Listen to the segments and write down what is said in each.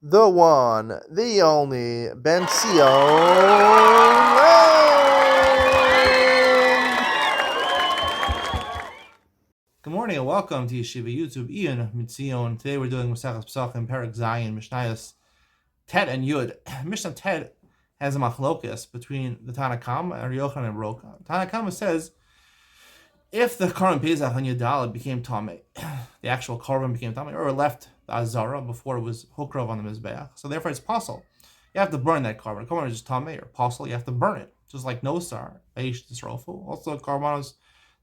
the one, the only, Ben Sion. Good morning and welcome to Yeshiva YouTube. Iyun Mitzion. Today we're doing Pesachim Perek Zayin Mishnayos Tet and Yud. Mishnah Tet has a machlokas between the Tanakama and Yochanan and Roka. Tanakama says if the Korban Pesach on Yudalad became Tameh, the actual Korban became Tameh, or left the Azara before it was Hukrov on the Mizbeach, so therefore it's possible. You have to burn that Korban. The Korban is just Tameh or possible, you have to burn it. Just like Nosar, Eish Tisrofu. Also Korbanos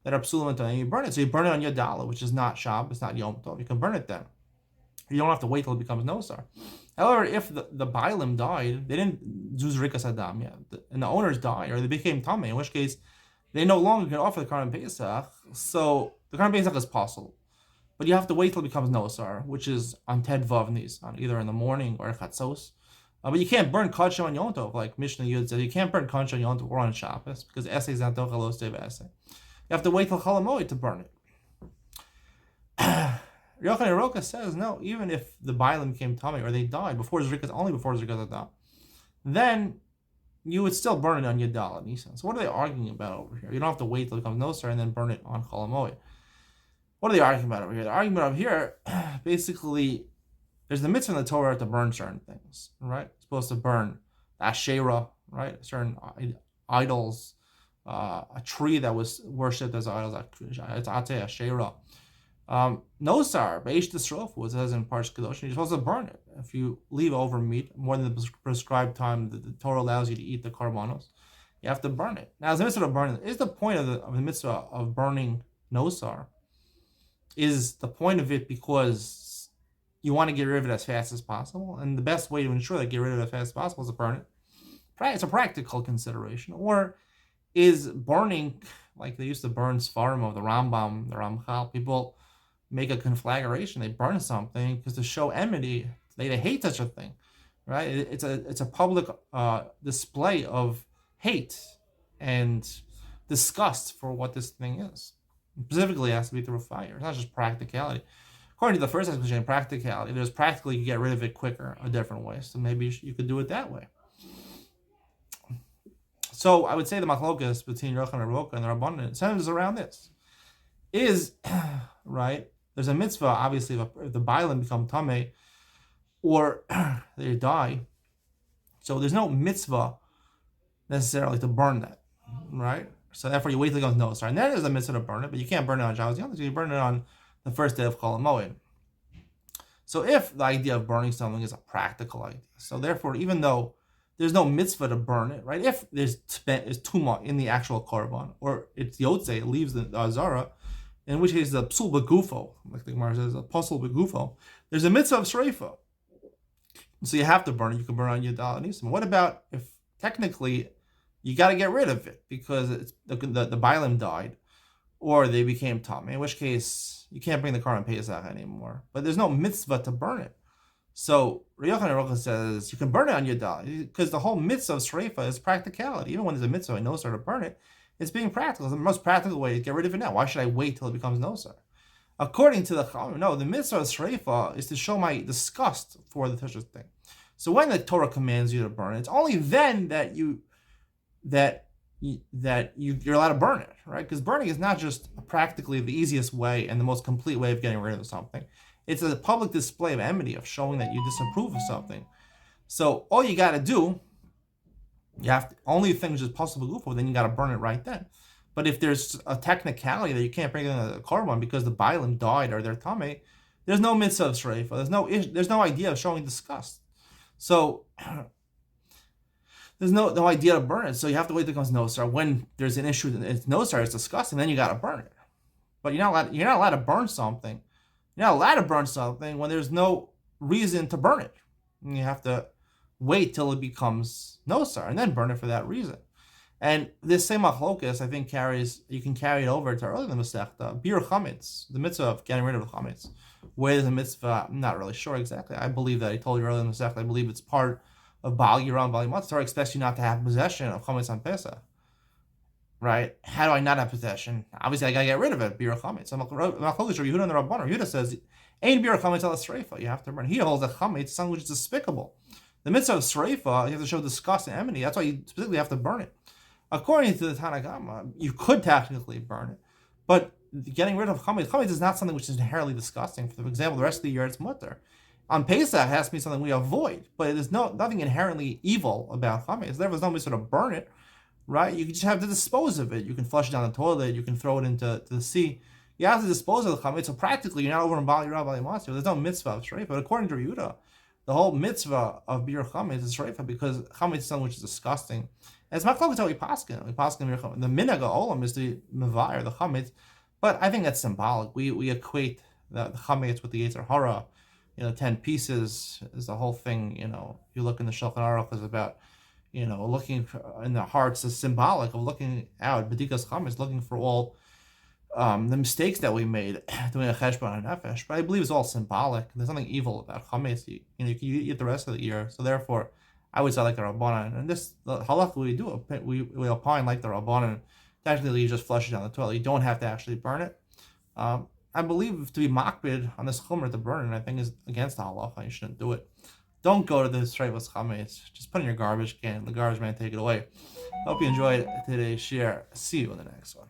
that are psulim and you burn it. So you burn it on Yudalad, which is not Shabbos, it's not Yom Tov. You can burn it then. You don't have to wait till it becomes Nosar. However, if the Bailim died, they didn't do Zrikas Adam yet, and the owners died, or they became Tameh, in which case they no longer can offer the Korban Pesach, so the Korban Pesach is possible. But you have to wait till it becomes Nosar, which is on Ted Vav Nisan, either in the morning or Chatzos. But you can't burn Kadsha on Yom Tov, like Mishnah Yud says. You can't burn Kadsha on Yom Tov or on Shabbos, because Esei is not Dochalos Tev Esei. You have to wait till Chol HaMoed to burn it. Yochanan Roka says, no, even if the Bailim became Tameh, or they died before Zrikas, only before Zrikas Adam, then you would still burn it on Yudal and Nisan. So what are they arguing about over here? You don't have to wait till it becomes Nosar and then burn it on Chol HaMoed. What are they arguing about over here? The argument over here, basically, there's the mitzvah in the Torah to burn certain things, right? It's supposed to burn Asherah, right? Certain idols, a tree that was worshipped as idols, it's Ate Asherah. Nosar, Beish Tisrofu, it says in Parsh Kadosh, you're supposed to burn it. If you leave over meat more than the prescribed time that the Torah allows you to eat the karbanos, you have to burn it. Now, as the mitzvah of burning, is the point of the mitzvah of burning Nosar, is the point of it because you want to get rid of it as fast as possible, and the best way to ensure that you get rid of it as fast as possible is to burn it. It's a practical consideration. Or is burning, like they used to burn Sfarim of the Rambam, the Ramchal, people make a conflagration, they burn something because to show enmity, they hate such a thing, right? It's a public display of hate and disgust for what this thing is. Specifically, it has to be through fire. It's not just practicality. According to the first explanation, practicality, there's practically you get rid of it quicker a different way. So maybe you could do it that way. So I would say the machlokas between Yochanan and Roka and the Rabbanan centers around this. Is, right, there's a mitzvah, obviously, if the Bailim become Tameh, or they die, so there's no mitzvah necessarily to burn that, right? So therefore you wait till it goes Nosar. And then there's a mitzvah to burn it, but you can't burn it on Shabbos, so you burn it on the first day of Chol HaMoed. So if the idea of burning something is a practical idea, so therefore even though there's no mitzvah to burn it, right? If there's tuma in the actual korban, or it's yotze, it leaves the azara, in which case the psul begufo, like the Gemara says, a puzzle begufo, there's a mitzvah of shreifa. So you have to burn it. You can burn it on Yudal and Nisan. What about if technically you got to get rid of it because it's the Bailim died, or they became tameh, in which case you can't bring the Korban Pesach anymore. But there's no mitzvah to burn it. So Yochanan Roka says you can burn it on Yudal because the whole mitzvah of shreifa is practicality. Even when there's a mitzvah and nosar to burn it, it's being practical. It's the most practical way to get rid of it now. Why should I wait till it becomes nosar? According to the Chachamim, no, the mitzvah of shreifa is to show my disgust for the Tishris thing. So when the Torah commands you to burn it, it's only then that you're allowed to burn it, right? Because burning is not just practically the easiest way and the most complete way of getting rid of something. It's a public display of enmity, of showing that you disapprove of something. So all you got to do, you have to, only things is possible to go for, then you got to burn it right then. But if there's a technicality that you can't bring in a korban because the Bailim died or they're tameh, there's no mitzvah of shreifa. There's no idea of showing disgust. So there's no idea to burn it. So you have to wait till it comes nosar. When there's an issue that it's nosar, it's disgusting, then you got to burn it. But you're not allowed to burn something. You're not allowed to burn something when there's no reason to burn it. And you have to wait till it becomes nosar and then burn it for that reason. And this same machlokas, I think, you can carry it over to earlier in the Masechta, bir chametz, the mitzvah of getting rid of the chametz. Where there's a mitzvah, I'm not really sure exactly. I believe that I told you earlier in the Masechta, I believe it's part of Baal Yiram, Baal Yimat. Torah expects you not to have possession of chametz on Pesach. Right? How do I not have possession? Obviously, I got to get rid of it, bir chametz. So machlokas, Yehuda and the Rabbanan, Yehuda says, Ain't beer chametz ala sreifa. You have to burn. He holds that chametz is something which is despicable. The mitzvah of sreifa, you have to show disgust and enmity. That's why you specifically have to burn it. According to the Tanakh, you could technically burn it, but getting rid of chametz is not something which is inherently disgusting. For example, the rest of the year it's mutter. On Pesach, it has to be something we avoid, but there's nothing inherently evil about chametz. There's no mitzvah to burn it, right? You just have to dispose of it. You can flush it down the toilet. You can throw it into the sea. You have to dispose of the chametz. So practically, you're not over in Bali Rabbi Matzah. There's no mitzvah of shreifa. But according to Yehuda, the whole mitzvah of bir chametz is shreifa because chametz is something which is disgusting. And it's not called how we paskin. We paskin bir chametz. The minhag olam is the mevayir, the chametz. But I think that's symbolic. We equate the chametz with the Yetzer Hara. 10 pieces is the whole thing. You look in the Shulchan Aruch is about, looking in the hearts is symbolic of looking out. B'dikas chametz, looking for all the mistakes that we made doing a cheshbon and nefesh. But I believe it's all symbolic. There's nothing evil about chametz. You can eat the rest of the year. So therefore, I would say like the Rabbanan. And this halakha we do, we opine like the Rabbanan. Technically, you just flush it down the toilet. You don't have to actually burn it. I believe to be makbid on this chumrah to burn it, I think is against the halacha. You shouldn't do it. Don't go to the shreifas chametz. Just put it in your garbage can. The garbage man take it away. Hope you enjoyed today's share. See you in the next one.